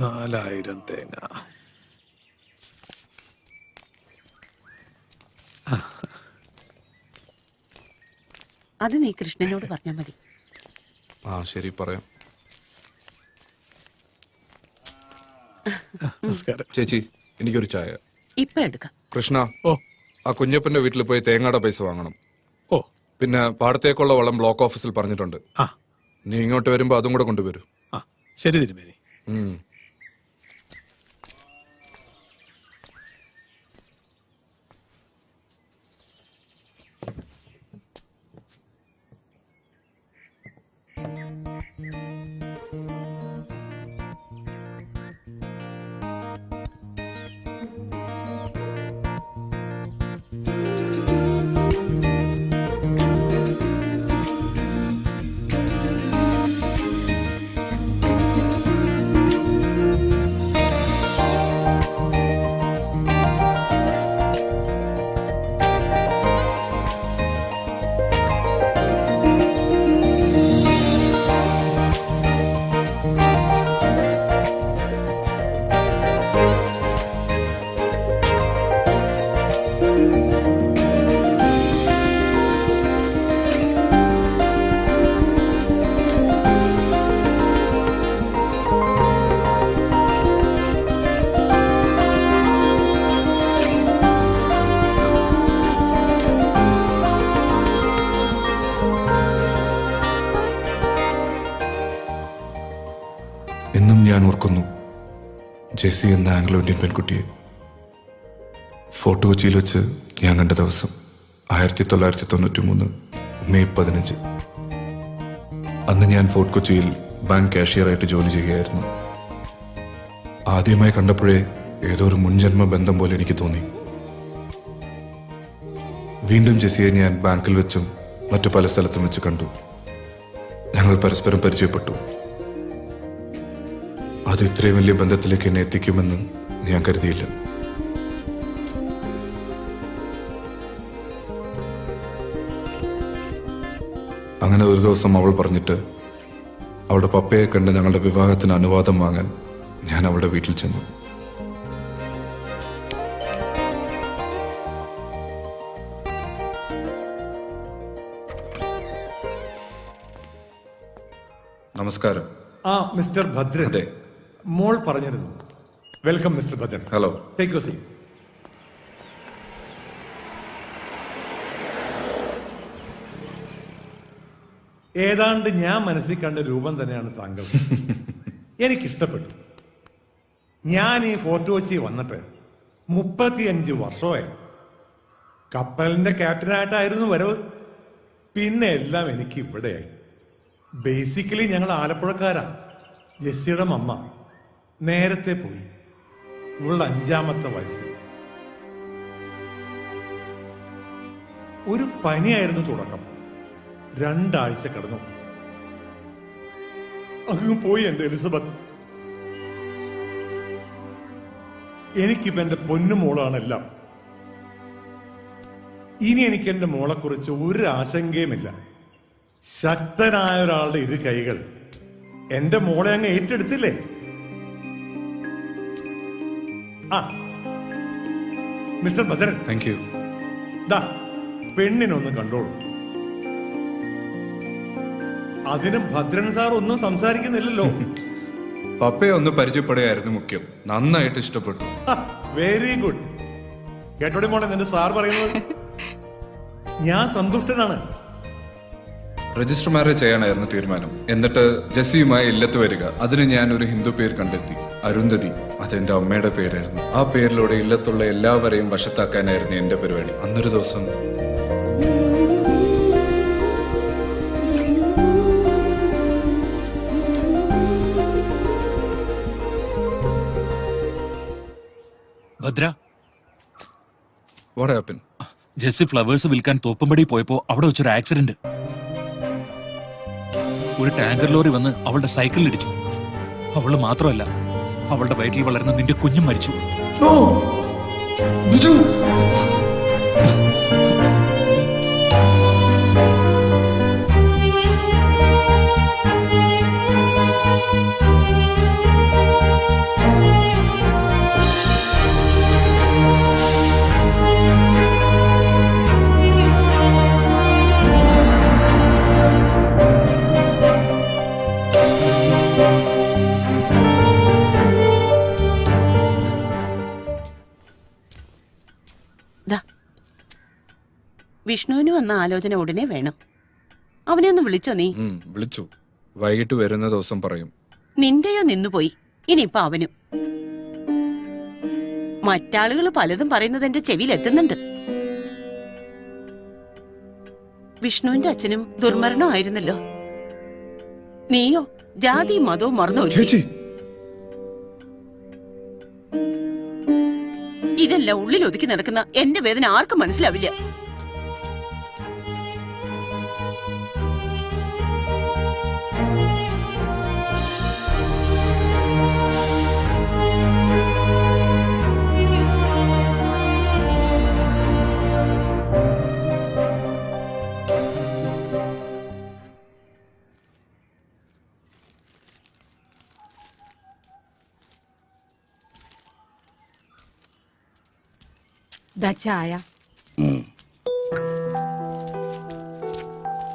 4000 തേങ്ങ. അത് നീ കൃഷ്ണനോട് പറഞ്ഞാൽ മതി. ആ ശരി, പറയാം. നമസ്കാരം ചേച്ചി, എനിക്കൊരു ചായ. ഇപ്പൊ എടുക്കാം. കൃഷ്ണ, ഓ ആ കുഞ്ഞപ്പന്റെ വീട്ടിൽ പോയി തേങ്ങയുടെ പൈസ വാങ്ങണം. ഓ പിന്നെ പാടത്തേക്കുള്ള വളം ബ്ലോക്ക് ഓഫീസിൽ പറഞ്ഞിട്ടുണ്ട്. ആ നീ ഇങ്ങോട്ട് വരുമ്പോ അതും കൂടെ കൊണ്ടുവരും. ആ ശരി തിരുമേനി. എന്നും ഞാൻ ഓർക്കുന്നു ജെസ്സി എന്ന ആംഗ്ലോ ഇന്ത്യൻ പെൺകുട്ടിയെ. ഫോർട്ട് കൊച്ചിയിൽ വെച്ച് ഞാൻ കണ്ട ദിവസം 1993 മെയ് 15. അന്ന് ഞാൻ ഫോർട്ട് കൊച്ചിയിൽ ബാങ്ക് കാഷ്യറായിട്ട് ജോലി ചെയ്യുകയായിരുന്നു. ആദ്യമായി കണ്ടപ്പോഴേ ഏതോ ഒരു മുൻജന്മ ബന്ധം പോലെ എനിക്ക് തോന്നി. വീണ്ടും ജെസ്സിയെ ഞാൻ ബാങ്കിൽ വെച്ചും മറ്റു പല സ്ഥലത്തും വെച്ച് കണ്ടു. ഞങ്ങൾ പരസ്പരം പരിചയപ്പെട്ടു. അത് ഇത്രയും വലിയ ബന്ധത്തിലേക്ക് എന്നെ എത്തിക്കുമെന്ന് ഞാൻ കരുതിയില്ല. അങ്ങനെ ഒരു ദിവസം അവൾ പറഞ്ഞിട്ട് അവളുടെ പപ്പയെ കണ്ട് ഞങ്ങളുടെ വിവാഹത്തിന് അനുവാദം വാങ്ങാൻ ഞാൻ അവളുടെ വീട്ടിൽ ചെന്നു. നമസ്കാരം. ആ മിസ്റ്റർ ഭദ്രൻ. അതെ. മോൾ പറഞ്ഞിരുന്നു. Welcome mister Bhadran. Hello. Take you seat. ഏതാണ്ട് ഞാൻ മനസ്സിൽ കണ്ട രൂപം തന്നെയാണ് താങ്കൾ. എനിക്കിഷ്ടപ്പെട്ടു. ഞാൻ ഈ ഫോർട്ട് കൊച്ചി വന്നിട്ട് 35 വർഷമായി. കപ്പലിന്റെ ക്യാപ്റ്റനായിട്ടായിരുന്നു വരവ്. പിന്നെ എല്ലാം എനിക്ക് ഇവിടെയായി. ബേസിക്കലി ഞങ്ങൾ ആലപ്പുഴക്കാരാ. ജെസ്സിയുടെ അമ്മ നേരത്തെ പോയി. ഇവളുടെ 5ാമത്തെ വയസ്സിൽ ഒരു പനിയായിരുന്നു തുടക്കം. 2 ആഴ്ച കിടന്നു. അങ്ങ് പോയി എന്റെ എലിസബത്ത്. എനിക്കിപ്പോ എന്റെ പൊന്നുമോളാണെല്ലാം. ഇനി എനിക്ക് എന്റെ മോളെക്കുറിച്ച് ഒരു ആശങ്കയുമില്ല. ശക്തനായ ഒരാളുടെ 2 കൈകൾ എന്റെ മോളെ അങ്ങ് ഏറ്റെടുത്തില്ലേ? ആ മിസ്റ്റർ ഭദ്രൻ, താങ്ക് യു. ദാ പെണ്ണിനൊന്ന് കണ്ടോളൂ. അതിന് ഭദ്രൻ സാർ ഒന്നും സംസാരിക്കുന്നില്ലല്ലോ. പപ്പയെ ഒന്ന് പരിചയപ്പെടുകയായിരുന്നു മുഖ്യം. നന്നായിട്ട് ഇഷ്ടപ്പെട്ടു. Very good. കേട്ടോടി മോളെ നിന്റെ സാർ പറയുന്നത്. ഞാൻ സന്തുഷ്ടനാണ്. രജിസ്റ്റർ മാരേജ് ചെയ്യാനായിരുന്നു തീരുമാനം. എന്നിട്ട് ജെസ്സിയുമായി ഇല്ലത്ത് വരിക. അതിന് ഞാൻ ഒരു ഹിന്ദു പേര് കണ്ടെത്തി, അരുന്ധതി. അതെന്റെ അമ്മയുടെ പേരായിരുന്നു. ആ പേരിലൂടെ ഇല്ലത്തുള്ള എല്ലാവരെയും വശത്താക്കാനായിരുന്നു എന്റെ പരിപാടി. അന്നൊരു ദിവസം Bhadra, what happen? Jessy flowers വിൽക്കാൻ തോപ്പുംപടി പോയപ്പോ അവിടെ വെച്ചൊരു ആക്സിഡന്റ്. ഒരു ടാങ്കർ ലോറി വന്ന് അവളുടെ സൈക്കിളിൽ ഇടിച്ചു. അവള് മാത്രമല്ല, അവളുടെ വയറ്റിൽ വളർന്ന നിന്റെ കുഞ്ഞും മരിച്ചു. വിഷ്ണുവിന് വന്ന ആലോചന ഉടനെ വേണം. അവനെ ഒന്ന് വിളിച്ചോ നീ? വിളിച്ചു. വൈകിട്ട് വരുന്ന ദിവസം പറയും. നിന്റെയോ നിന്നുപോയി, ഇനിയിപ്പൊ അവനും. മറ്റാളുകൾ പലതും പറയുന്നത് എന്റെ ചെവിയിൽ എത്തുന്നുണ്ട്. വിഷ്ണുവിന്റെ അച്ഛനും ദുർമരണമായിരുന്നല്ലോ. നീയോ ജാതിയും മതവും മറന്നു. ഇതെല്ലാം ഉള്ളിൽ ഒതുക്കി നടക്കുന്ന എന്റെ വേദന ആർക്കും മനസ്സിലാവില്ല. ചായ.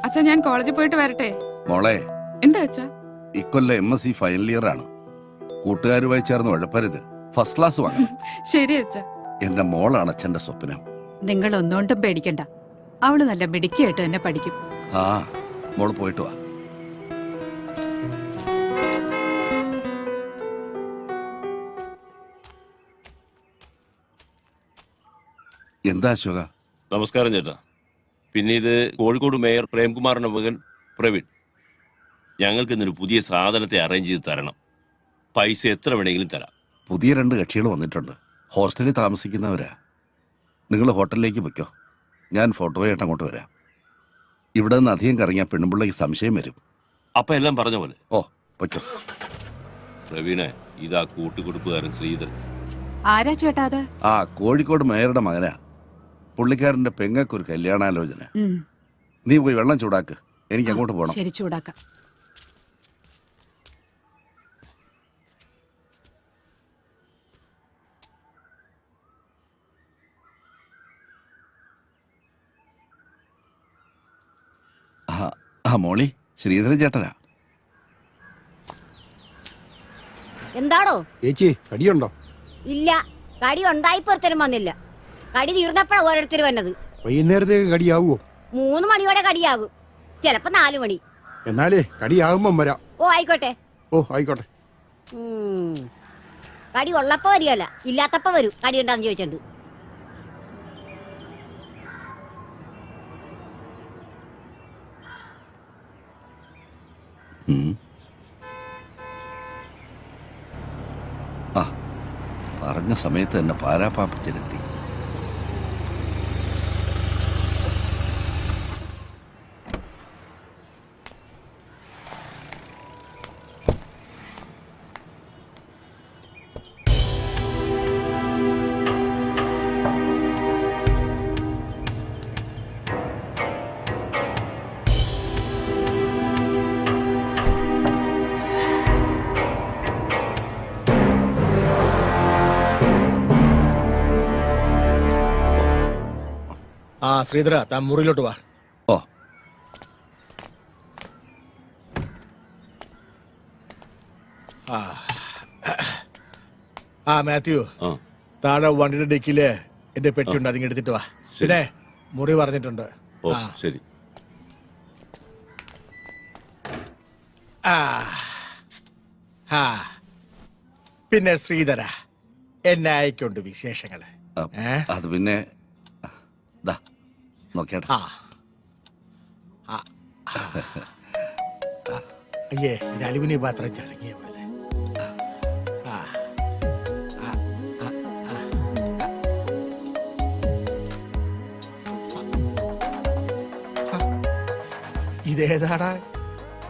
അച്ഛാ, ഞാൻ കോളേജിൽ പോയിട്ട് വരട്ടെ. മോളെ, എന്താ അച്ഛാ? ഇക്കൊല്ലം MSc ഫൈനൽ ഇയർ ആണ്. കൂട്ടുകാരുമായി ചേർന്ന് ഉഴപ്പരുത്. ഫസ്റ്റ് ക്ലാസ് വാങ്ങും. ശരി അച്ഛാ. എന്റെ മോളാണ് അച്ഛന്റെ സ്വപ്നം. നിങ്ങൾ ഒന്നുകൊണ്ടും പേടിക്കണ്ട, അവള് നല്ല മിടുക്കിയായിട്ട് തന്നെ പഠിക്കും. ആ, മോള് പോയിട്ട് വാ. എന്താ അശോക? നമസ്കാരം ചേട്ടാ. പിന്നെ ഇത് കോഴിക്കോട് മേയർ പ്രേംകുമാറിന്റെ മകൻ പ്രവീൺ. ഞങ്ങൾക്ക് ഇന്നൊരു പുതിയ സാധനത്തെ അറേഞ്ച് ചെയ്ത് തരണം. പൈസ എത്ര വേണമെങ്കിലും തരാം. പുതിയ 2 കക്ഷികൾ വന്നിട്ടുണ്ട്. ഹോസ്റ്റലിൽ താമസിക്കുന്നവരാ. നിങ്ങൾ ഹോട്ടലിലേക്ക് വെക്കോ, ഞാൻ ഫോട്ടോയായിട്ട് അങ്ങോട്ട് വരാം. ഇവിടെ നിന്ന് അധികം കറങ്ങിയാൽ പെണ്ണുപിള്ളയ്ക്ക് സംശയം വരും. അപ്പൊ എല്ലാം പറഞ്ഞ പോലെ. ഓ, വെക്കോ. പ്രവീണെ, ഇതാ കൂട്ടുകൊടുപ്പുകാരൻ ശ്രീധരൻ. ആരാ ചേട്ടാ അത്? ആ, കോഴിക്കോട് മേയറുടെ മകനാ. പുള്ളിക്കാരന്റെ പെങ്ങൾക്കൊരു കല്യാണാലോചന. നീ പോയി വെള്ളം ചൂടാക്ക്, എനിക്ക് അങ്ങോട്ട് പോകണം. ശരി, ചൂടാക്കാം. ആ മോളി, ശ്രീധരൻ ചേട്ടനാ. എന്താടോ ചേച്ചി, കടിയുണ്ടോ? ഇല്ല, കടി ഉണ്ടായിപ്പൊരുത്തരും വന്നില്ല. കടി തീർന്നപ്പോഴാ ഓരോരുത്തർ വന്നത്. വൈകുന്നേരത്തേക്ക് കടിയാവോ? 3 മണിയോടെ കടിയാകും, ചിലപ്പോ 4 മണി. എന്നാലേ കടിയാകുമ്പം വരാം. ഓ ആയിക്കോട്ടെ. ഓ ആയിക്കോട്ടെ. കടി ഉള്ളപ്പോ വരികയല്ല, ഇല്ലാത്തപ്പോ വരും. കടി ഉണ്ടാന്ന് ചോദിച്ചിട്ടുണ്ട്. ആ, പറഞ്ഞ സമയത്ത് തന്നെ പാരാപ്പാപ്പച്ചനെത്തി. ആ ശ്രീധര, താൻ മുറിയിലോട്ട് വാ. ഓ, ആ മാത്യു, താഴെ വണ്ടിയുടെ ഡെക്കില് എന്റെ പെട്ടിയുണ്ട്, അതിങ്ങ് എടുത്തിട്ട് വാ. പിന്നെ മുറി പറഞ്ഞിട്ടുണ്ട്. ഓ ശരി. പിന്നെ ശ്രീധര, എന്നെ അയക്കൊണ്ട് വിശേഷങ്ങള്. അത് പിന്നെ ദാ നോക്കിയാട്ടെ. അയ്യേ, ഇത് അലുമിനിയം പാത്രം ചടങ്ങിയ പോലെ. ഇതേതാടാ?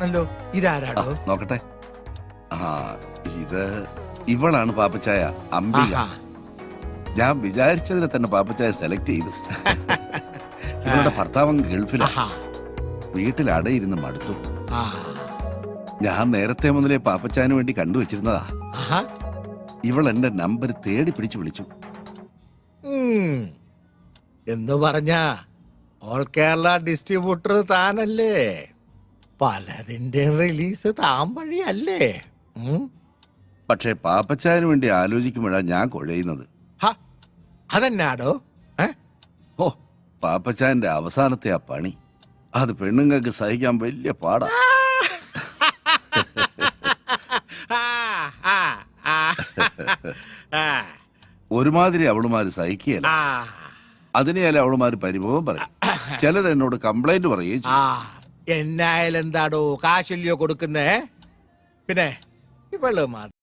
അല്ലോ, ഇതാരാടോ? നോക്കട്ടെ. ആ, ഇത് ഇവളാണ് പാപ്പച്ചായ, അംബിക. ഞാൻ വിചാരിച്ചതിനെ തന്നെ പാപ്പച്ചായ സെലക്ട് ചെയ്തു. ഇവളുടെ ഭർത്താവ് ഗൾഫിലാ. വീട്ടിൽ അടയിരുന്ന് മടുത്തു. ഞാൻ നേരത്തെ മുതലേ പാപ്പച്ചായന് വേണ്ടി കണ്ടുവച്ചിരുന്നതാ. ഇവൾ എന്റെ നമ്പർ തേടി പിടിച്ചു വിളിച്ചു. എന്ന് പറഞ്ഞ ഓൾ കേരള ഡിസ്ട്രിബ്യൂട്ടർ താനല്ലേ? പലതിന്റെ റിലീസ് താൻ വഴിയല്ലേ? പക്ഷെ പാപ്പച്ചായന് വേണ്ടി ആലോചിക്കുമ്പോഴാ ഞാൻ കുഴയുന്നത്. അതെന്നാടോ? ഓ, പാപ്പച്ചാന്റെ അവസാനത്തെ ആ പണി അത് പെണ്ണുങ്ങൾക്ക് സഹിക്കാൻ വലിയ പാടാ. ആ, ആ, ആ, ആ, ഒരുമാതിരി അവളുമാര് സഹിക്കുകയല്ല. ആ, അതിനെയല്ല അവളുമാര് പരിഭവം പറയും. ചിലർ എന്നോട് കംപ്ലൈന്റ് പറയുകയും ആ. ചെയ്യും. എന്നായാലും എന്താടോ കാശല്യോ കൊടുക്കുന്നേ? പിന്നെ ഇവള്